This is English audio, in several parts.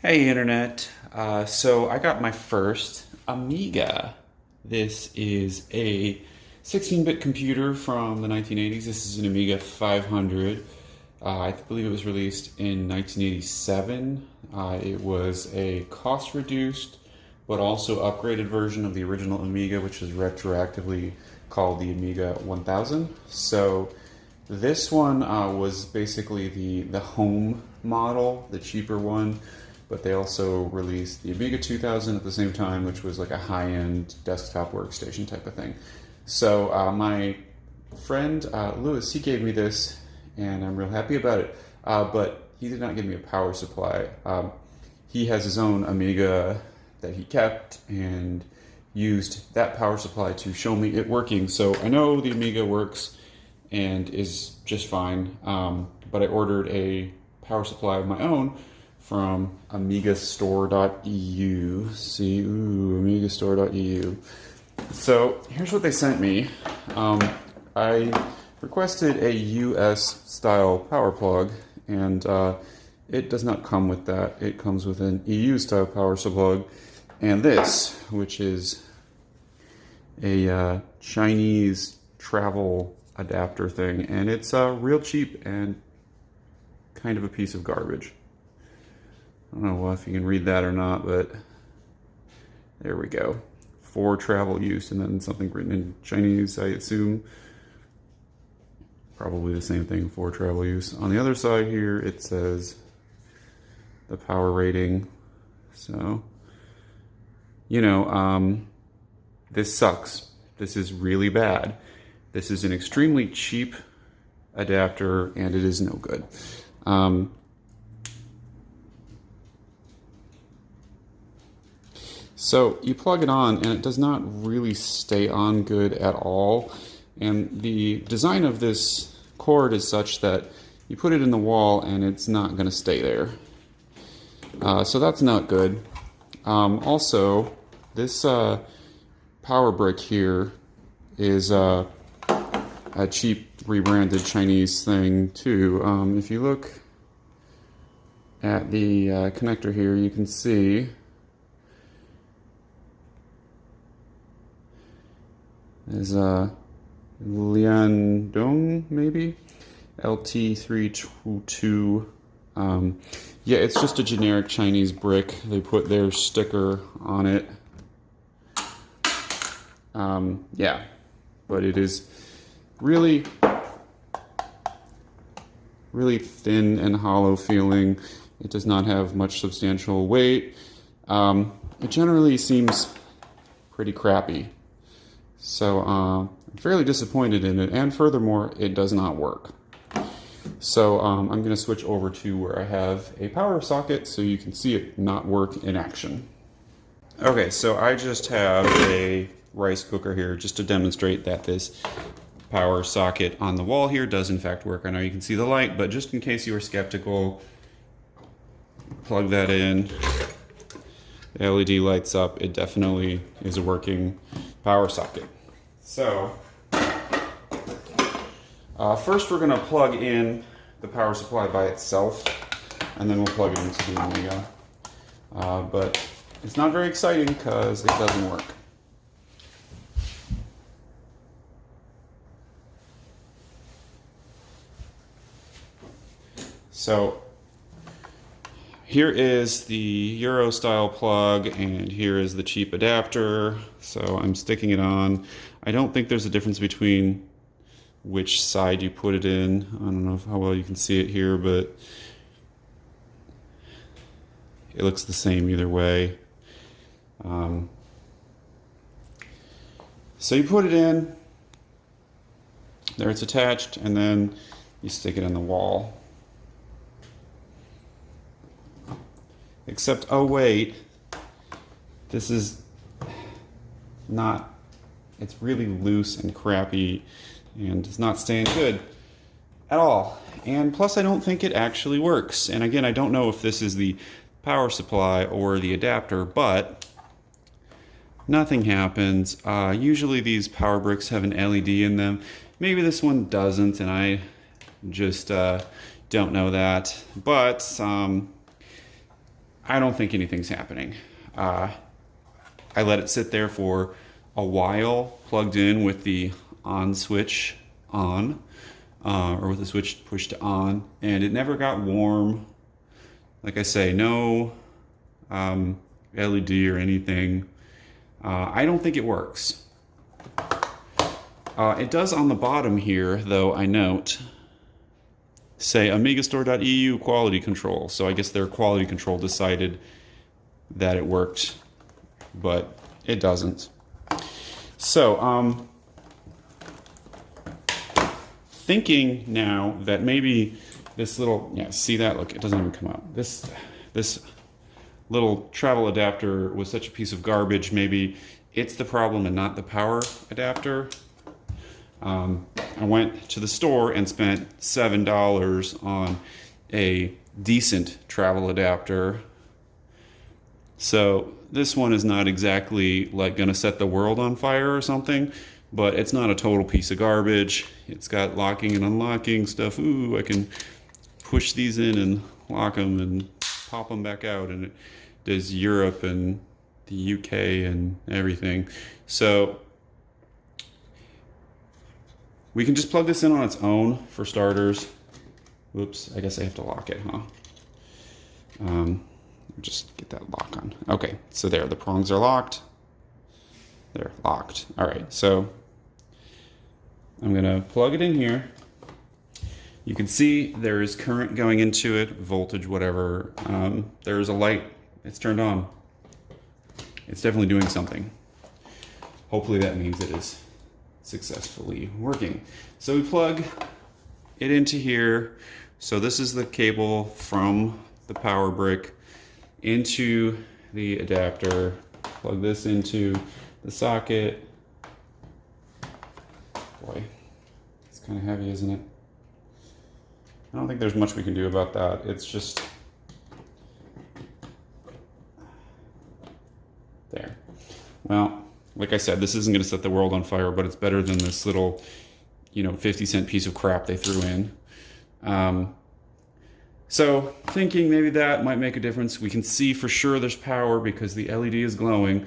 Hey Internet, so I got my first Amiga. This is a 16-bit computer from the 1980s. This is an Amiga 500. I believe it was released in 1987. It was a cost-reduced but also upgraded version of the original Amiga, which was retroactively called the Amiga 1000. So this one was basically the home model, the cheaper one. But they also released the Amiga 2000 at the same time, which was like a high-end desktop workstation type of thing. So my friend Lewis, he gave me this, and I'm real happy about it. But he did not give me a power supply. He has his own Amiga that he kept and used that power supply to show me it working. So I know the Amiga works and is just fine, but I ordered a power supply of my own from Amigastore.eu. See, Amigastore.eu. So here's what they sent me. I requested a US style power plug, and it does not come with that. It comes with an EU style power plug, and this, which is a Chinese travel adapter thing, and it's real cheap and kind of a piece of garbage. I don't know if you can read that or not, but there we go. For travel use, and then something written in Chinese, I assume. Probably the same thing, for travel use. On the other side here, it says the power rating. So, you know, this sucks. This is really bad. This is an extremely cheap adapter, and it is no good. So you plug it on, and it does not really stay on good at all. And the design of this cord is such that you put it in the wall and it's not going to stay there. So that's not good. Also, this power brick here is a cheap rebranded Chinese thing too. If you look at the connector here, you can see there's a Liandong, maybe? LT322. Yeah, it's just a generic Chinese brick. They put their sticker on it. Yeah, but it is really thin and hollow feeling. It does not have much substantial weight. It generally seems pretty crappy. So I'm fairly disappointed in it, and furthermore, it does not work. So I'm going to switch over to where I have a power socket so you can see it not work in action. Okay, so I just have a rice cooker here just to demonstrate that this power socket on the wall here does in fact work. I know you can see the light, but just in case you were skeptical, plug that in. The LED lights up. It definitely is a working power socket. So first we're going to plug in the power supply by itself, and then we'll plug it into the Amiga. But it's not very exciting because it doesn't work. So here is the Euro style plug, and here is the cheap adapter. So I'm sticking it on. I don't think there's a difference between which side you put it in. I don't know how well you can see it here, but it looks the same either way. So you put it in, there it's attached, and then you stick it in the wall. Except, oh wait, this is not, it's really loose and crappy and it's not staying good at all. And plus I don't think it actually works. And again, I don't know if this is the power supply or the adapter, but nothing happens. Usually these power bricks have an LED in them. Maybe this one doesn't, and I just don't know that. But I don't think anything's happening. I let it sit there for a while, plugged in with the on switch on, or with the switch pushed to on, and it never got warm. Like I say, no LED or anything. I don't think it works. It does on the bottom here, though, I note, say Amigastore.eu quality control. So I guess their quality control decided that it worked, but it doesn't. So, thinking now that maybe this little, yeah, see that? Look, it doesn't even come out. This little travel adapter was such a piece of garbage. Maybe it's the problem and not the power adapter. I went to the store and spent $7 on a decent travel adapter. So this one is not exactly like gonna set the world on fire or something, but it's not a total piece of garbage. It's got locking and unlocking stuff. Ooh, I can push these in and lock them and pop them back out, and it does Europe and the UK and everything. So we can just plug this in on its own for starters. Whoops, I guess I have to lock it, huh? Just get that lock on. Okay, so there, the prongs are locked. They're locked. All right, so I'm gonna plug it in here. You can see there is current going into it, voltage, whatever. There's a light, it's turned on. It's definitely doing something. Hopefully that means it is successfully working. So we plug it into here. So this is the cable from the power brick into the adapter. Plug this into the socket. Boy, it's kind of heavy, isn't it? I don't think there's much we can do about that. It's just there. Well, like I said, this isn't going to set the world on fire, but it's better than this little, 50-cent piece of crap they threw in. So thinking maybe that might make a difference. We can see for sure there's power because the LED is glowing.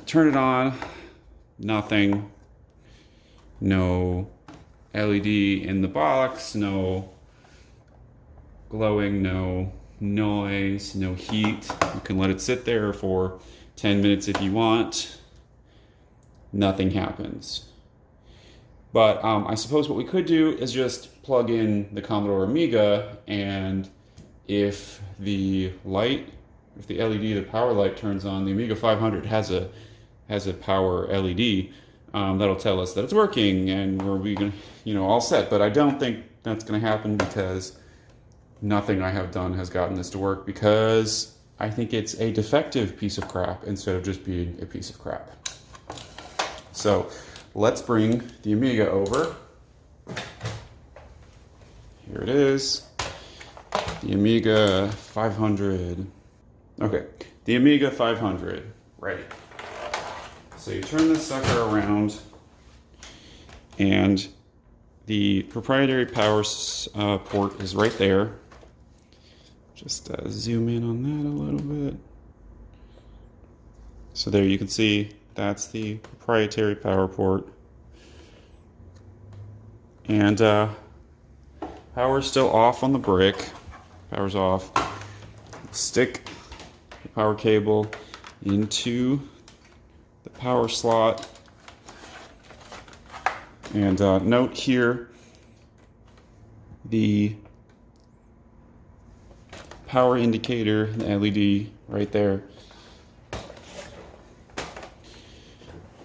Turn it on, nothing. No LED in the box, no glowing, no noise, no heat. You can let it sit there for 10 minutes if you want. Nothing happens. But I suppose what we could do is just plug in the Commodore Amiga, and if the light, if the LED, the power light turns on, the Amiga 500 has a power LED, that'll tell us that it's working and we're gonna, all set. But I don't think that's gonna happen because nothing I have done has gotten this to work, because I think it's a defective piece of crap instead of just being a piece of crap. So let's bring the Amiga over. Here it is, the Amiga 500. Okay, the Amiga 500, right. So you turn this sucker around, and the proprietary power port is right there. Just zoom in on that a little bit. So there you can see that's the proprietary power port. And power's still off on the brick. Power's off. Stick the power cable into the power slot. And note here, the power indicator, the LED right there.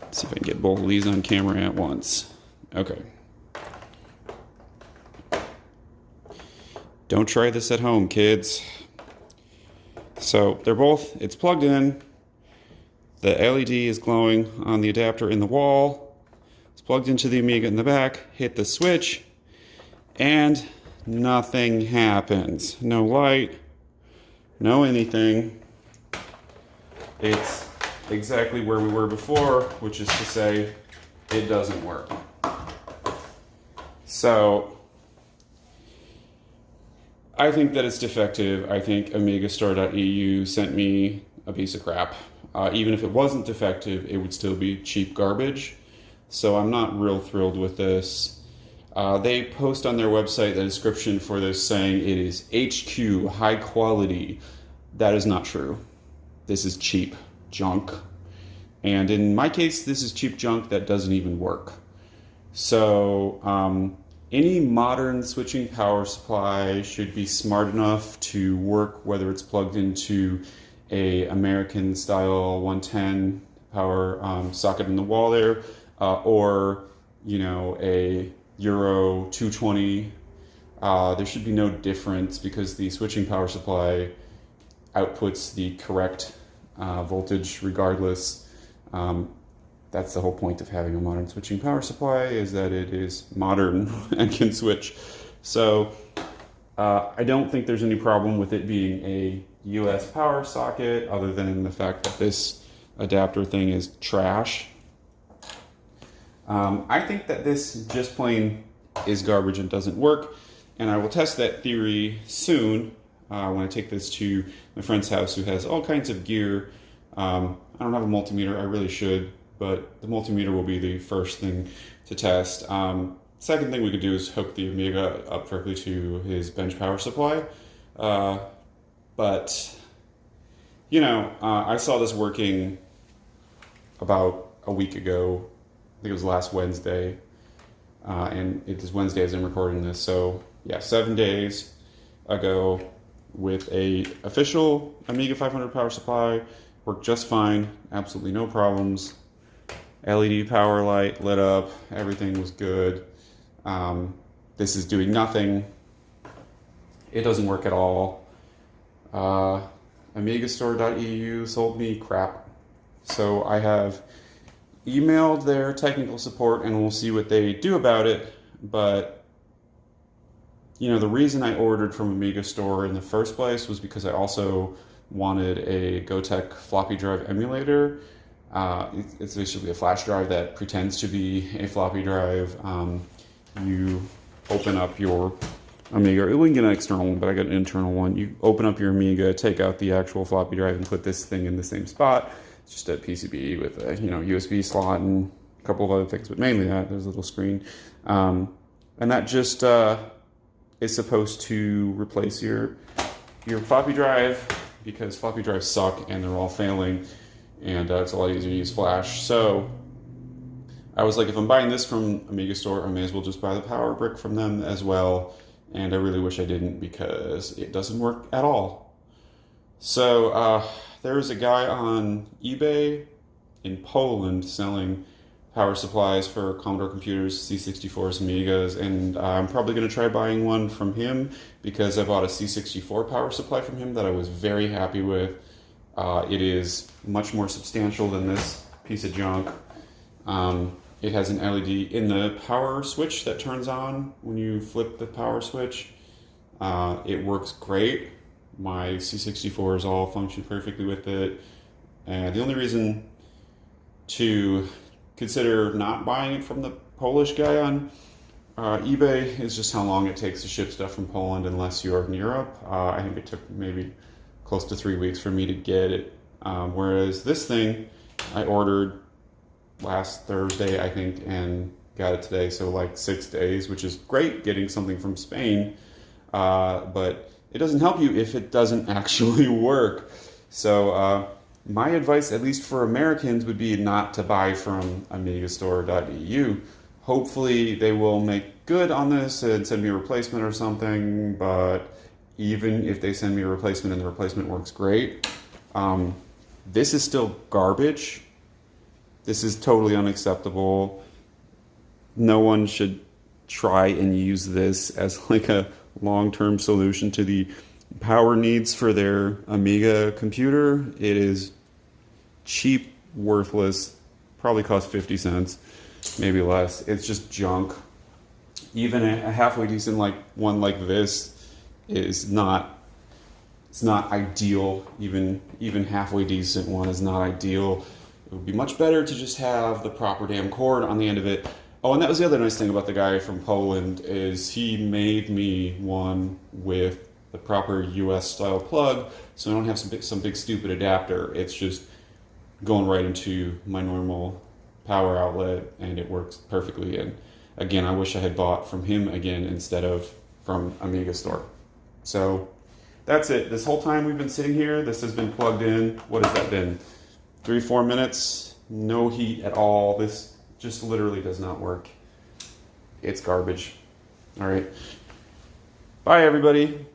Let's see if I can get both of these on camera at once. Okay. Don't try this at home, kids. So they're both, it's plugged in. The LED is glowing on the adapter in the wall. It's plugged into the Amiga in the back. Hit the switch, and nothing happens. No light, no anything. It's exactly where we were before, which is to say, it doesn't work. So I think that it's defective. I think Amigastore.eu sent me a piece of crap. Even if it wasn't defective, it would still be cheap garbage. So I'm not real thrilled with this. They post on their website the description for this saying it is HQ, high quality. That is not true. This is cheap junk. And in my case, this is cheap junk that doesn't even work. So any modern switching power supply should be smart enough to work, whether it's plugged into a American style 110 power socket in the wall there, or a Euro 220. There should be no difference because the switching power supply outputs the correct voltage regardless. That's the whole point of having a modern switching power supply, is that it is modern and can switch. So I don't think there's any problem with it being a US power socket, other than the fact that this adapter thing is trash. I think that this just plain is garbage and doesn't work, and I will test that theory soon when I take this to my friend's house who has all kinds of gear. I don't have a multimeter, I really should, but the multimeter will be the first thing to test. Second thing we could do is hook the Amiga up directly to his bench power supply. But, I saw this working about a week ago. I think it was last Wednesday, and it is Wednesday as I'm recording this. So, yeah, 7 days ago with a official Amiga 500 power supply. Worked just fine, absolutely no problems. LED power light lit up, everything was good. This is doing nothing. It doesn't work at all. Amigastore.eu sold me crap. So I have emailed their technical support and we'll see what they do about it. But, the reason I ordered from Amigastore in the first place was because I also wanted a Gotek floppy drive emulator. It's basically a flash drive that pretends to be a floppy drive. You open up your Amiga, we can get an external one, but I got an internal one. You open up your Amiga, take out the actual floppy drive and put this thing in the same spot. It's just a PCB with a USB slot and a couple of other things, but mainly that. There's a little screen. And that just is supposed to replace your floppy drive, because floppy drives suck and they're all failing, and it's a lot easier to use flash. So I was like, if I'm buying this from Amigastore, I may as well just buy the power brick from them as well. And I really wish I didn't, because it doesn't work at all. So there's a guy on eBay in Poland selling power supplies for Commodore computers, C64s, Amigas, and I'm probably going to try buying one from him, because I bought a C64 power supply from him that I was very happy with. It is much more substantial than this piece of junk. It has an LED in the power switch that turns on when you flip the power switch. It works great. My C64s all function perfectly with it. And the only reason to consider not buying it from the Polish guy on eBay is just how long it takes to ship stuff from Poland unless you're in Europe. I think it took maybe close to 3 weeks for me to get it. Whereas this thing I ordered last Thursday, I think, and got it today, so like 6 days, which is great getting something from Spain, but it doesn't help you if it doesn't actually work. So my advice, at least for Americans, would be not to buy from Amigastore.eu. Hopefully they will make good on this and send me a replacement or something, but even if they send me a replacement and the replacement works great, this is still garbage. This is totally unacceptable. No one should try and use this as like a long-term solution to the power needs for their Amiga computer. It is cheap, worthless, probably cost 50 cents, maybe less. It's just junk. Even a halfway decent one like this is not, it's not ideal. Even halfway decent one is not ideal. It would be much better to just have the proper damn cord on the end of it. Oh, and that was the other nice thing about the guy from Poland, is he made me one with the proper US style plug, so I don't have some big stupid adapter. It's just going right into my normal power outlet, and it works perfectly. And again, I wish I had bought from him again instead of from Amigastore. So that's it. This whole time we've been sitting here, this has been plugged in. What has that been? 3-4 minutes, no heat at all. This just literally does not work. It's garbage. All right. Bye, everybody.